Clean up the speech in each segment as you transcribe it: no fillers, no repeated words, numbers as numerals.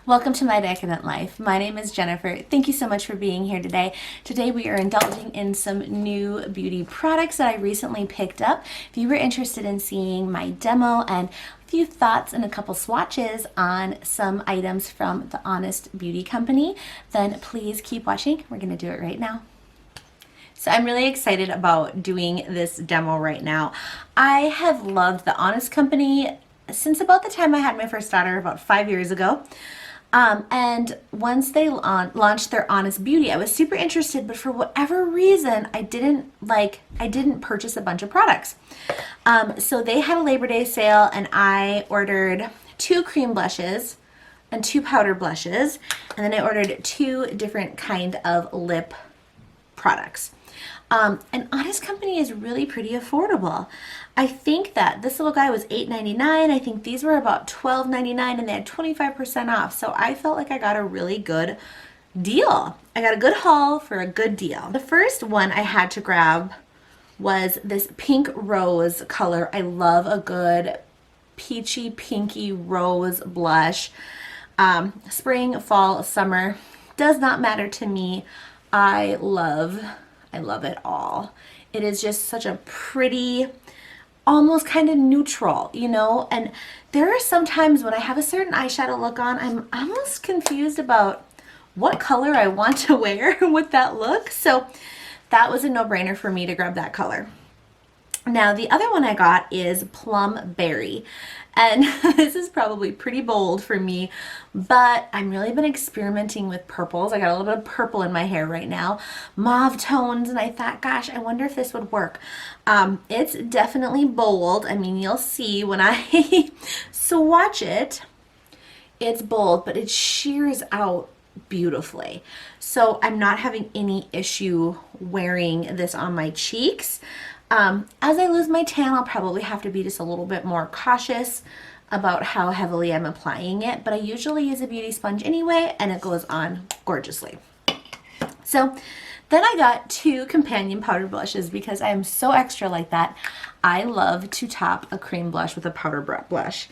Welcome to My Decadent Life. My name is Jennifer. Thank you so much for being here today. Today we are indulging in some new beauty products that I recently picked up. If you were interested in seeing my demo and a few thoughts and a couple swatches on some items from the Honest Beauty Company, then please keep watching. We're going to do it right now. So I'm really excited about doing this demo right now. I have loved the Honest Company since about the time I had my first daughter about 5 years ago. And once they launched their Honest Beauty, I was super interested, but for whatever reason, I didn't purchase a bunch of products. So they had a Labor Day sale and I ordered 2 cream blushes and 2 powder blushes. And then I ordered 2 different kind of lip products. And Honest Company is really pretty affordable. I think that this little guy was $8.99. I think these were about $12.99 and they had 25% off. So I felt like I got a really good deal. I got a good haul for a good deal. The first one I had to grab was this pink rose color. I love a good peachy pinky rose blush. Spring, fall, summer, does not matter to me. I love it all. It is just such a pretty, almost kind of neutral, you know? And there are some times when I have a certain eyeshadow look on, I'm almost confused about what color I want to wear with that look. So that was a no-brainer for me to grab that color. Now the other one I got is Plum Berry. And this is probably pretty bold for me, but I've really been experimenting with purples. I got a little bit of purple in my hair right now, mauve tones, and I thought, gosh, I wonder if this would work. It's definitely bold. I mean, you'll see when I swatch it, it's bold, but it shears out beautifully. So I'm not having any issue wearing this on my cheeks. As I lose my tan, I'll probably have to be just a little bit more cautious about how heavily I'm applying it, but I usually use a beauty sponge anyway, and it goes on gorgeously. So then I got 2 companion powder blushes because I am so extra like that. I love to top a cream blush with a powder blush.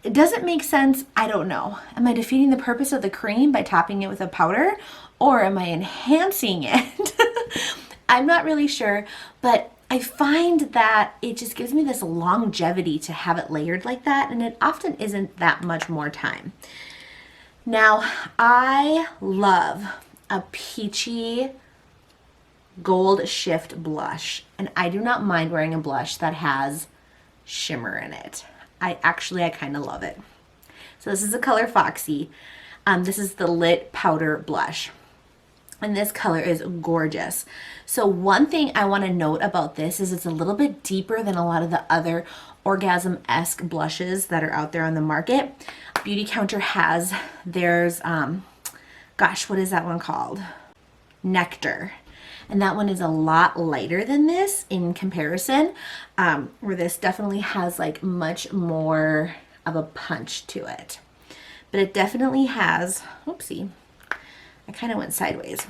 It doesn't make sense. I don't know. Am I defeating the purpose of the cream by topping it with a powder, or am I enhancing it? I'm not really sure, but I find that it just gives me this longevity to have it layered like that, and it often isn't that much more time. Now, I love a peachy gold shift blush, and I do not mind wearing a blush that has shimmer in it. I kind of love it. So this is the color Foxy. This is the Lit Powder Blush. And this color is gorgeous. So one thing I want to note about this is it's a little bit deeper than a lot of the other orgasm-esque blushes that are out there on the market. Beauty Counter has theirs, gosh, what is that one called? Nectar. And that one is a lot lighter than this in comparison, where this definitely has like much more of a punch to it. But it definitely has, oopsie, I kind of went sideways.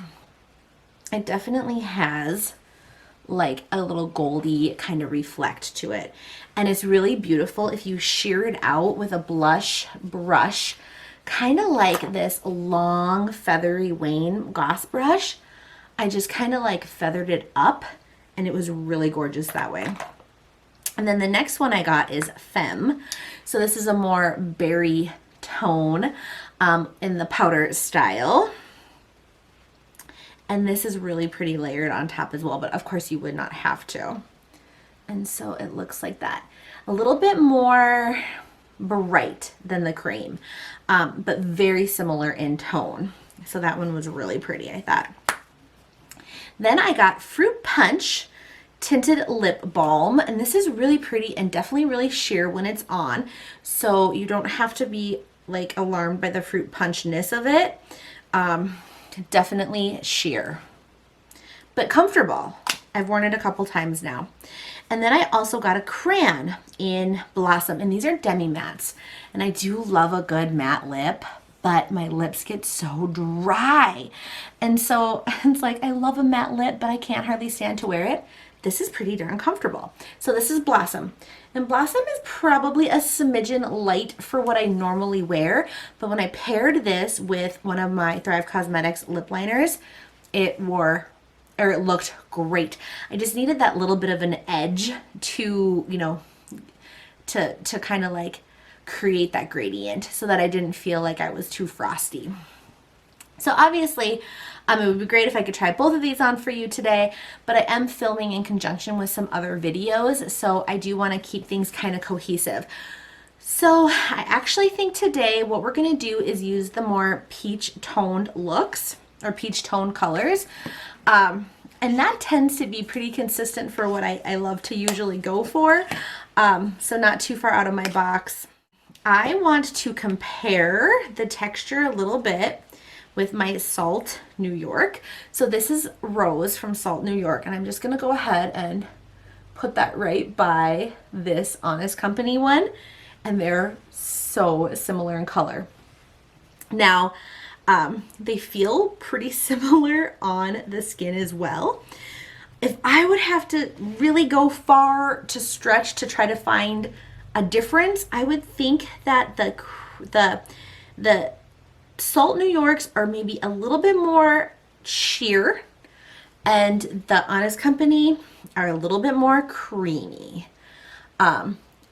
It definitely has like a little goldy kind of reflect to it. And it's really beautiful if you shear it out with a blush brush, kind of like this long feathery Wayne gloss brush. I just kind of like feathered it up and it was really gorgeous that way. And then the next one I got is Femme. So this is a more berry tone in the powder style. And this is really pretty layered on top as well, but of course you would not have to. And so it looks like that. A little bit more bright than the cream, but very similar in tone. So that one was really pretty, I thought. Then I got Fruit Punch Tinted Lip Balm, and this is really pretty and definitely really sheer when it's on. So you don't have to be like alarmed by the fruit punchness of it. Definitely sheer, but comfortable. I've worn it a couple times now. And then I also got a Crayon in Blossom, and these are demi mattes. And I do love a good matte lip, but my lips get so dry. And so it's like, I love a matte lip, but I can't hardly stand to wear it. this is pretty darn comfortable. So this is Blossom. And Blossom is probably a smidgen light for what I normally wear, but when I paired this with one of my Thrive Cosmetics lip liners, it looked great. I just needed that little bit of an edge to, you know, to kind of like create that gradient so that I didn't feel like I was too frosty. So obviously, it would be great if I could try both of these on for you today, but I am filming in conjunction with some other videos, so I do want to keep things kind of cohesive. So I actually think today what we're going to do is use the more peach toned looks or peach toned colors. And that tends to be pretty consistent for what I love to usually go for. So not too far out of my box. I want to compare the texture a little bit with my Salt New York. So this is Rose from Salt New York, and I'm just gonna go ahead and put that right by this Honest Company one, and they're so similar in color. Now, they feel pretty similar on the skin as well. If I would have to really go far to stretch to try to find a difference, I would think that the Salt New Yorks are maybe a little bit more sheer, and the Honest Company are a little bit more creamy.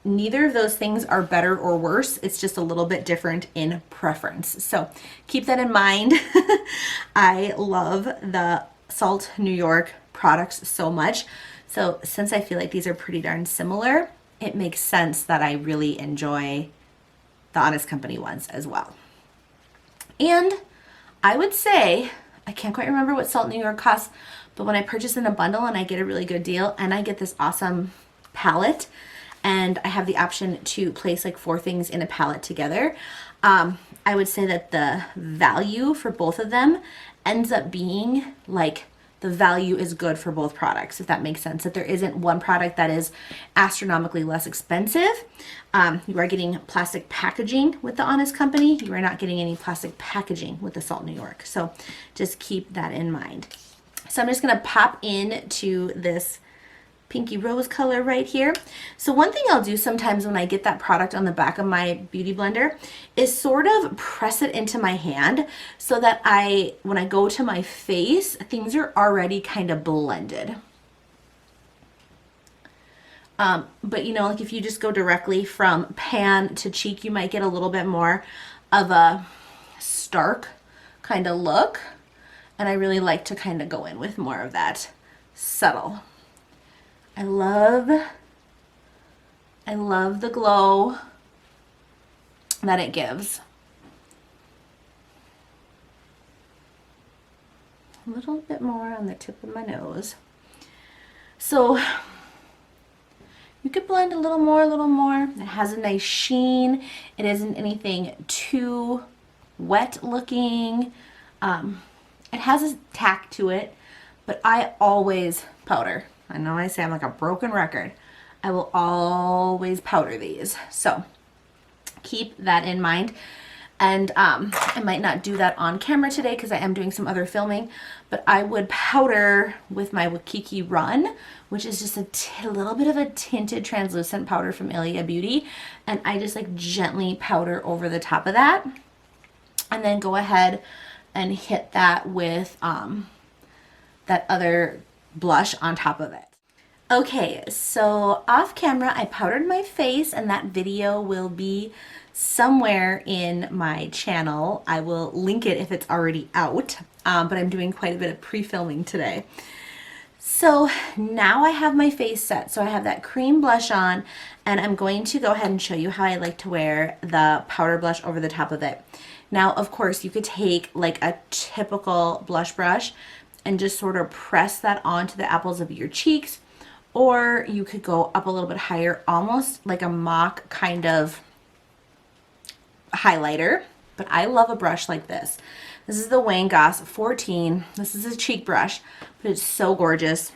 Neither of those things are better or worse. It's just a little bit different in preference. So keep that in mind. I love the Salt New York products so much. So since I feel like these are pretty darn similar, it makes sense that I really enjoy the Honest Company ones as well. And I would say, I can't quite remember what Salt New York costs, but when I purchase in a bundle and I get a really good deal and I get this awesome palette and I have the option to place like 4 things in a palette together, I would say that the value for both of them ends up being like the value is good for both products, if that makes sense. That there isn't one product that is astronomically less expensive. You are getting plastic packaging with the Honest Company. You are not getting any plastic packaging with the Salt New York. So just keep that in mind. So I'm just gonna pop into this pinky rose color right here. So one thing I'll do sometimes when I get that product on the back of my beauty blender is sort of press it into my hand so that when I go to my face, things are already kind of blended. But you know, like if you just go directly from pan to cheek, you might get a little bit more of a stark kind of look. And I really like to kind of go in with more of that subtle. I love the glow that it gives. A little bit more on the tip of my nose. So you could blend a little more, It has a nice sheen. It isn't anything too wet looking. It has a tack to it, but I always powder. I know I say I'm like a broken record. I will always powder these. So keep that in mind. And I might not do that on camera today because I am doing some other filming, but I would powder with my Wakiki Run, which is just a little bit of a tinted translucent powder from Ilia Beauty. And I just like gently powder over the top of that. And then go ahead and hit that with that other blush on top of it. Okay, so off camera I powdered my face, and that video will be somewhere in my channel. I will link it if it's already out, but I'm doing quite a bit of pre-filming today. So now I have my face set. So I have that cream blush on, and I'm going to go ahead and show you how I like to wear the powder blush over the top of it. Now, of course, you could take like a typical blush brush and just sort of press that onto the apples of your cheeks, or you could go up a little bit higher, almost like a mock kind of highlighter. But I love a brush like this. This is the Wayne Goss 14. This is a cheek brush, but it's so gorgeous.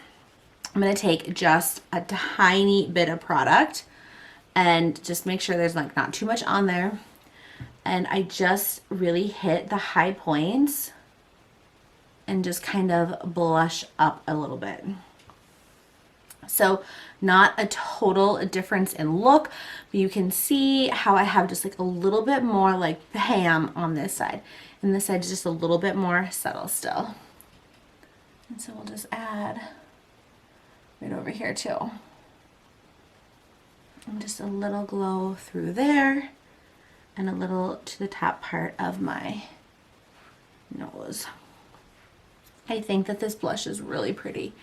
I'm gonna take just a tiny bit of product and just make sure there's like not too much on there. And I just really hit the high points and just kind of blush up a little bit. So not a total difference in look, but you can see how I have just like a little bit more like Pam on this side. And this side is just a little bit more subtle still. And so we'll just add right over here too. And just a little glow through there and a little to the top part of my nose. I think that this blush is really pretty.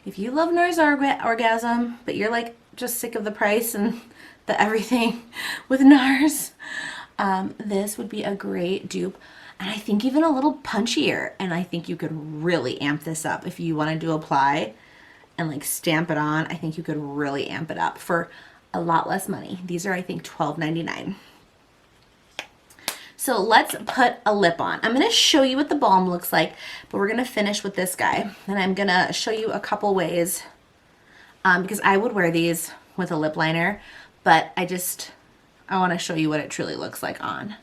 If you love NARS Orgasm, but you're like just sick of the price and the everything with NARS, this would be a great dupe. And I think even a little punchier. And I think you could really amp this up if you wanted to apply and like stamp it on. I think you could really amp it up for a lot less money. These are, I think, $12.99. So let's put a lip on. I'm gonna show you what the balm looks like, but we're gonna finish with this guy. And I'm gonna show you a couple ways, because I would wear these with a lip liner, but I wanna show you what it truly looks like on.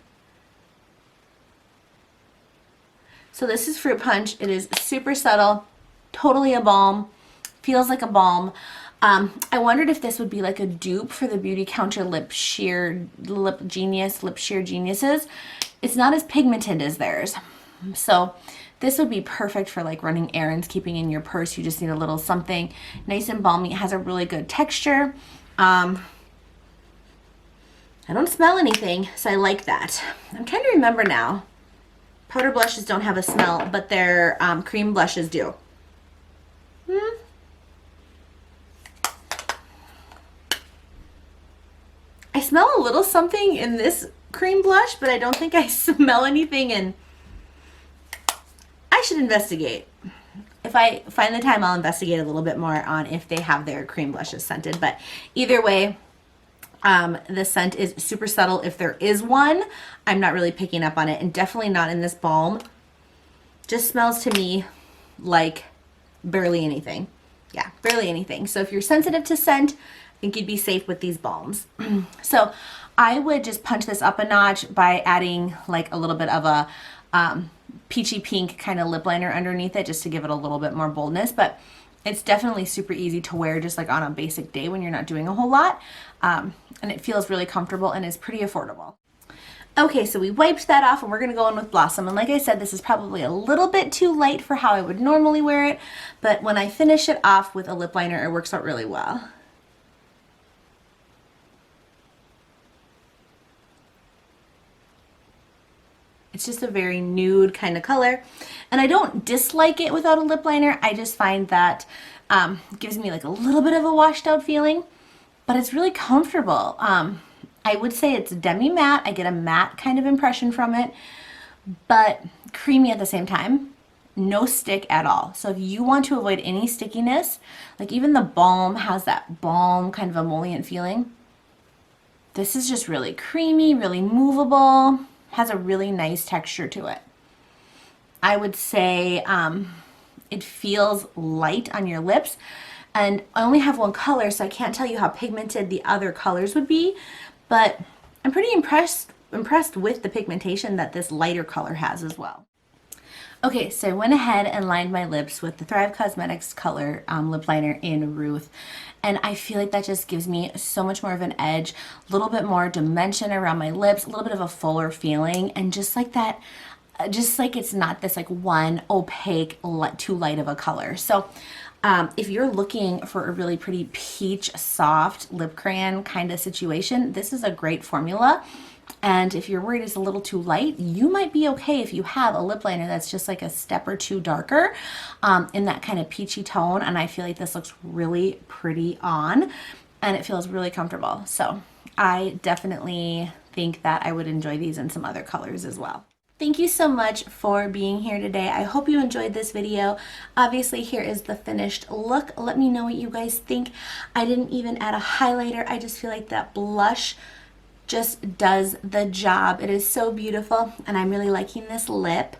So this is Fruit Punch. It is super subtle, totally a balm, feels like a balm. I wondered if this would be like a dupe for the Beautycounter Lip Sheer Geniuses. It's not as pigmented as theirs. So this would be perfect for like running errands, keeping in your purse. You just need a little something nice and balmy. It has a really good texture. I don't smell anything, so I like that. I'm trying to remember now. Powder blushes don't have a smell, but their cream blushes do. I smell a little something in this cream blush, but I don't think I smell anything, and I should investigate. If I find the time, I'll investigate a little bit more on if they have their cream blushes scented. But either way, the scent is super subtle. If there is one, I'm not really picking up on it, and definitely not in this balm. Just smells to me like barely anything. Yeah, barely anything. So if you're sensitive to scent, I think you'd be safe with these balms. So I would just punch this up a notch by adding like a little bit of a peachy pink kind of lip liner underneath it, just to give it a little bit more boldness. But it's definitely super easy to wear just like on a basic day when you're not doing a whole lot. And it feels really comfortable and is pretty affordable. Okay, so we wiped that off and we're gonna go in with Blossom. And like I said, this is probably a little bit too light for how I would normally wear it, but when I finish it off with a lip liner, it works out really well. It's just a very nude kind of color. And I don't dislike it without a lip liner. I just find that it gives me like a little bit of a washed out feeling, but it's really comfortable. I would say it's demi-matte. I get a matte kind of impression from it, but creamy at the same time. No stick at all. So if you want to avoid any stickiness, like even the balm has that balm kind of emollient feeling. This is just really creamy, really movable. Has a really nice texture to it. I would say it feels light on your lips, and I only have one color, so I can't tell you how pigmented the other colors would be, but I'm pretty impressed with the pigmentation that this lighter color has as well. Okay, so I went ahead and lined my lips with the Thrive Cosmetics color lip liner in Ruth. And I feel like that just gives me so much more of an edge, a little bit more dimension around my lips, a little bit of a fuller feeling, and just like that, just like it's not this like one opaque, too light of a color. So if you're looking for a really pretty peach, soft lip crayon kind of situation, this is a great formula. And if you're worried it's a little too light, you might be okay if you have a lip liner that's just like a step or two darker in that kind of peachy tone. And I feel like this looks really pretty on and it feels really comfortable. So I definitely think that I would enjoy these in some other colors as well. Thank you so much for being here today. I hope you enjoyed this video. Obviously, here is the finished look. Let me know what you guys think. I didn't even add a highlighter. I just feel like that blush just does the job. It is so beautiful, and I'm really liking this lip.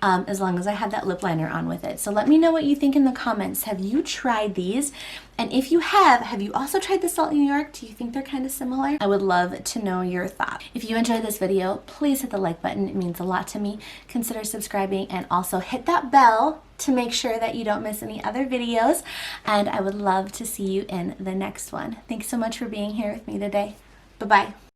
As long as I have that lip liner on with it. So let me know what you think in the comments. Have you tried these? And if you have you also tried the Salt New York? Do you think they're kind of similar? I would love to know your thoughts. If you enjoyed this video, please hit the like button. It means a lot to me. Consider subscribing and also hit that bell to make sure that you don't miss any other videos. And I would love to see you in the next one. Thanks so much for being here with me today. Bye-bye.